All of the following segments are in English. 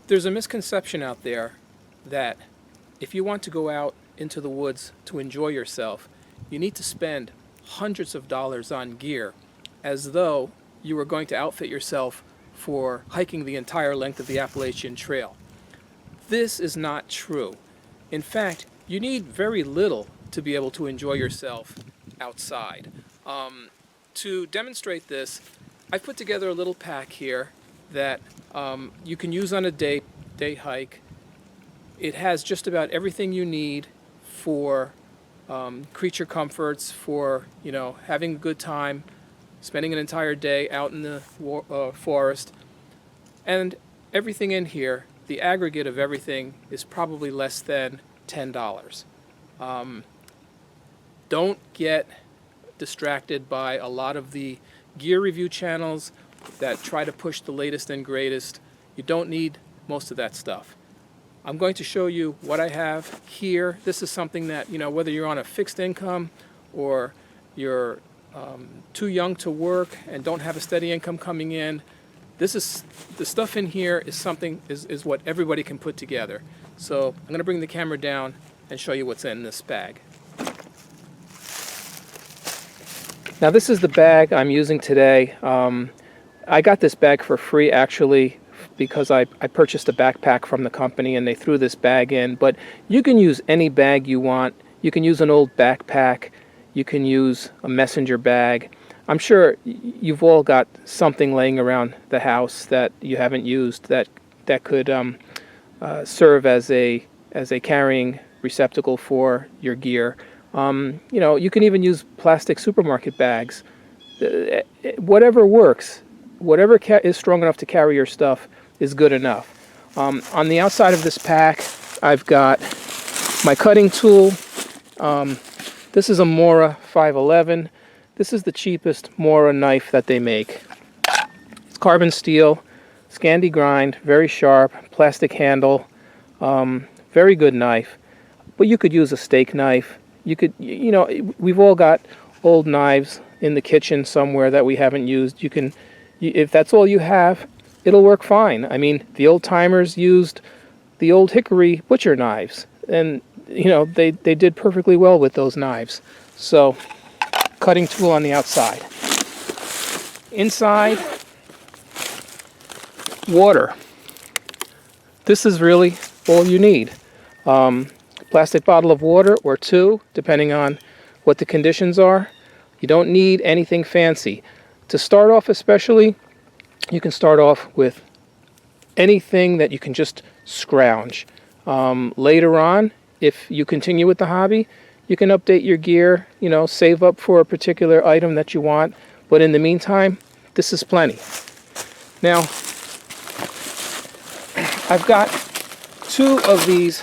There's a misconception out there that if you want to go out into the woods to enjoy yourself, you need to spend hundreds of dollars on gear as though you were going to outfit yourself for hiking the entire length of the Appalachian Trail. This is not true. In fact, you need very little to be able to enjoy yourself outside. To demonstrate this, I've put together a little pack here that you can use on a day hike. It has just about everything you need for creature comforts, for having a good time, spending an entire day out in the forest, and everything in here. The aggregate of everything is probably less than $10. Don't get distracted by a lot of the gear review channels that try to push the latest and greatest. You don't need most of that stuff. I'm going to show you what I have here. This is something that, whether you're on a fixed income or you're too young to work and don't have a steady income coming in, the stuff in here is what everybody can put together. So I'm going to bring the camera down and show you what's in this bag. Now this is the bag I'm using today. I got this bag for free actually because I purchased a backpack from the company and they threw this bag in. But you can use any bag you want. You can use an old backpack. You can use a messenger bag. I'm sure you've all got something laying around the house that you haven't used that could serve as a carrying receptacle for your gear. You can even use plastic supermarket bags. Whatever works, whatever is strong enough to carry your stuff is good enough. On the outside of this pack, I've got my cutting tool. This is a Mora 511. This is the cheapest Mora knife that they make. It's carbon steel, Scandi grind, very sharp, plastic handle, very good knife. But you could use a steak knife. You could, we've all got old knives in the kitchen somewhere that we haven't used. If that's all you have, it'll work fine. I mean, the old timers used the old hickory butcher knives, and they did perfectly well with those knives. So, cutting tool on the outside. Inside, water. This is really all you need. Plastic bottle of water or two, depending on what the conditions are. You don't need anything fancy. To start off especially, you can start off with anything that you can just scrounge. Later on, if you continue with the hobby, you can update your gear, save up for a particular item that you want. But in the meantime, this is plenty. Now, I've got two of these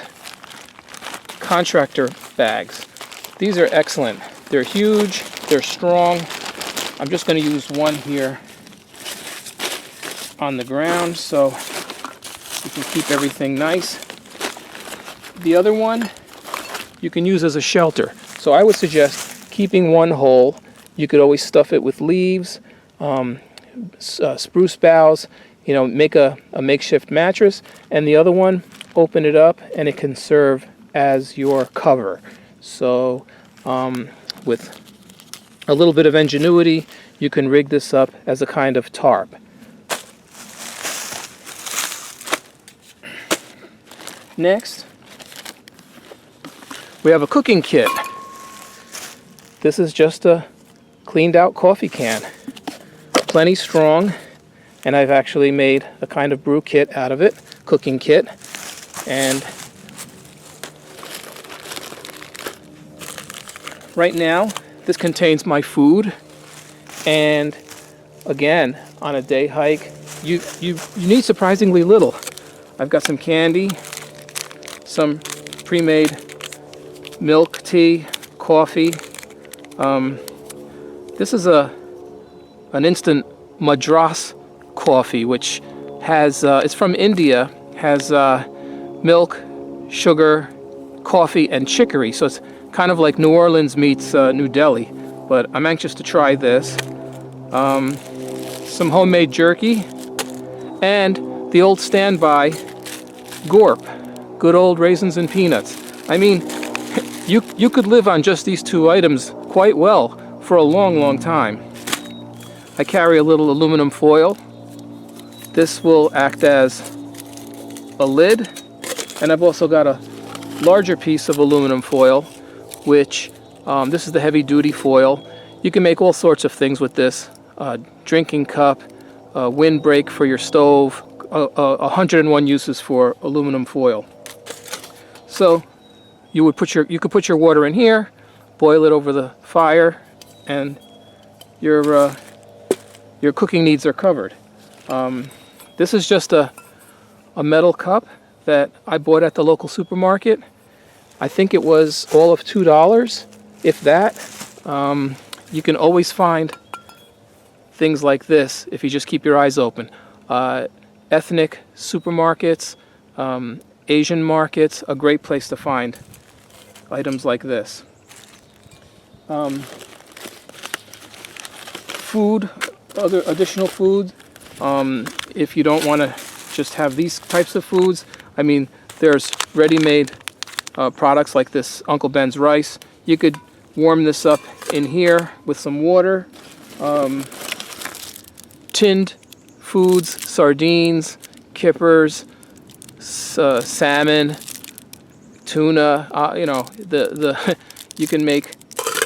contractor bags. These are excellent. They're huge, they're strong. I'm just going to use one here on the ground so you can keep everything nice. The other one you can use as a shelter. So I would suggest keeping one whole. You could always stuff it with leaves, spruce boughs, make a makeshift mattress, and the other one, open it up and it can serve as your cover. So with a little bit of ingenuity, you can rig this up as a kind of tarp. Next, we have a cooking kit. This is just a cleaned out coffee can. Plenty strong, and I've actually made a kind of brew kit out of it, cooking kit. And right now, this contains my food. And again, on a day hike, you need surprisingly little. I've got some candy, some pre-made milk, tea, coffee. This is an instant Madras coffee, which has it's from India, has milk, sugar, coffee, and chicory. So it's kind of like New Orleans meets New Delhi. But I'm anxious to try this. Some homemade jerky, and the old standby Gorp, good old raisins and peanuts. I mean, you could live on just these two items quite well for a long, long time. I carry a little aluminum foil. This will act as a lid, and I've also got a larger piece of aluminum foil, which this is the heavy duty foil. You can make all sorts of things with this. Drinking cup, windbreak for your stove, 101 uses for aluminum foil. So you could put your water in here, boil it over the fire, and your cooking needs are covered. This is just a metal cup that I bought at the local supermarket. I think it was all of $2, if that. You can always find things like this if you just keep your eyes open. Ethnic supermarkets, Asian markets, a great place to find items like this. Food, other additional food. If you don't want to just have these types of foods, I mean, there's ready-made products like this Uncle Ben's rice. You could warm this up in here with some water. Tinned foods, sardines, kippers, salmon, tuna. You know, you can make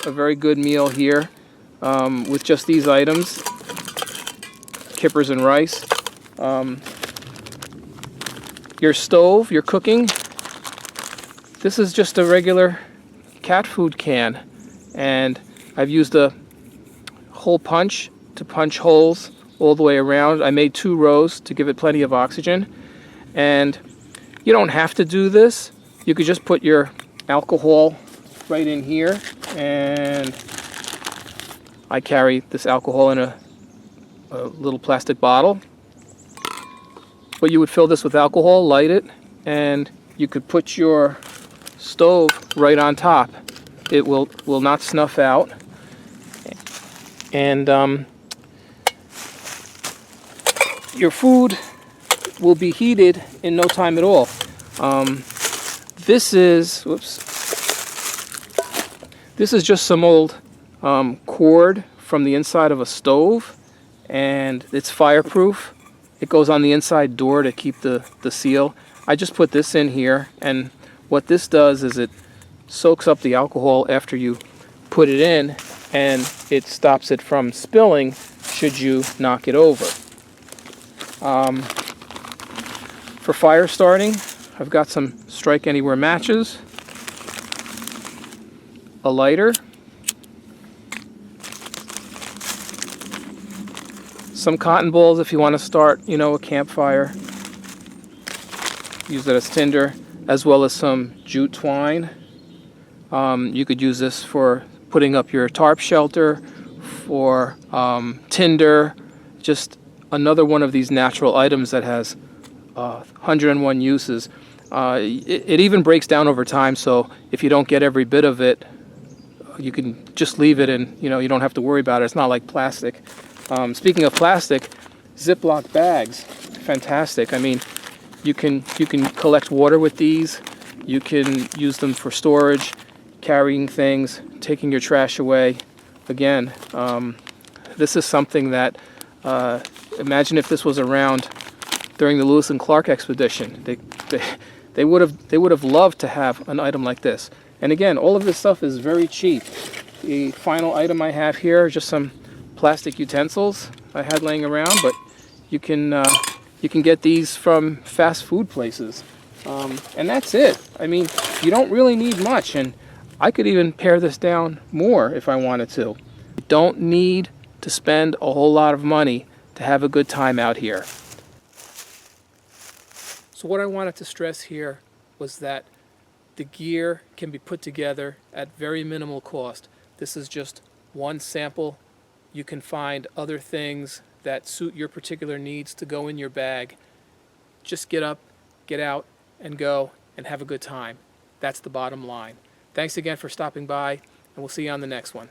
a very good meal here with just these items, kippers and rice. Your stove, your cooking. This is just a regular cat food can, and I've used a hole punch to punch holes all the way around. I made 2 rows to give it plenty of oxygen, and you don't have to do this. You could just put your alcohol right in here, and I carry this alcohol in a little plastic bottle. But you would fill this with alcohol, light it, and you could put your stove right on top. It will not snuff out, and your food will be heated in no time at all. This is just some old cord from the inside of a stove, and it's fireproof. It goes on the inside door to keep the seal. I just put this in here, and what this does is it soaks up the alcohol after you put it in, and it stops it from spilling should you knock it over. For fire starting, I've got some Strike Anywhere matches, a lighter, some cotton balls if you want to start, a campfire. Use it as tinder, as well as some jute twine. You could use this for putting up your tarp shelter, for tinder, just another one of these natural items that has 101 uses. It even breaks down over time, so if you don't get every bit of it, you can just leave it, and you don't have to worry about it. It's not like plastic. Speaking of plastic, Ziploc bags, fantastic. I mean, you can collect water with these. You can use them for storage, carrying things, taking your trash away. Again, this is something that imagine if this was around during the Lewis and Clark expedition. They would have loved to have an item like this. And again, all of this stuff is very cheap. The final item I have here are just some plastic utensils I had laying around, but you can get these from fast food places, and that's it. I mean, you don't really need much, and I could even pare this down more if I wanted to. You don't need to spend a whole lot of money to have a good time out here. So what I wanted to stress here was that the gear can be put together at very minimal cost. This is just one sample. You can find other things that suit your particular needs to go in your bag. Just get up, get out, and go, and have a good time. That's the bottom line. Thanks again for stopping by, and we'll see you on the next one.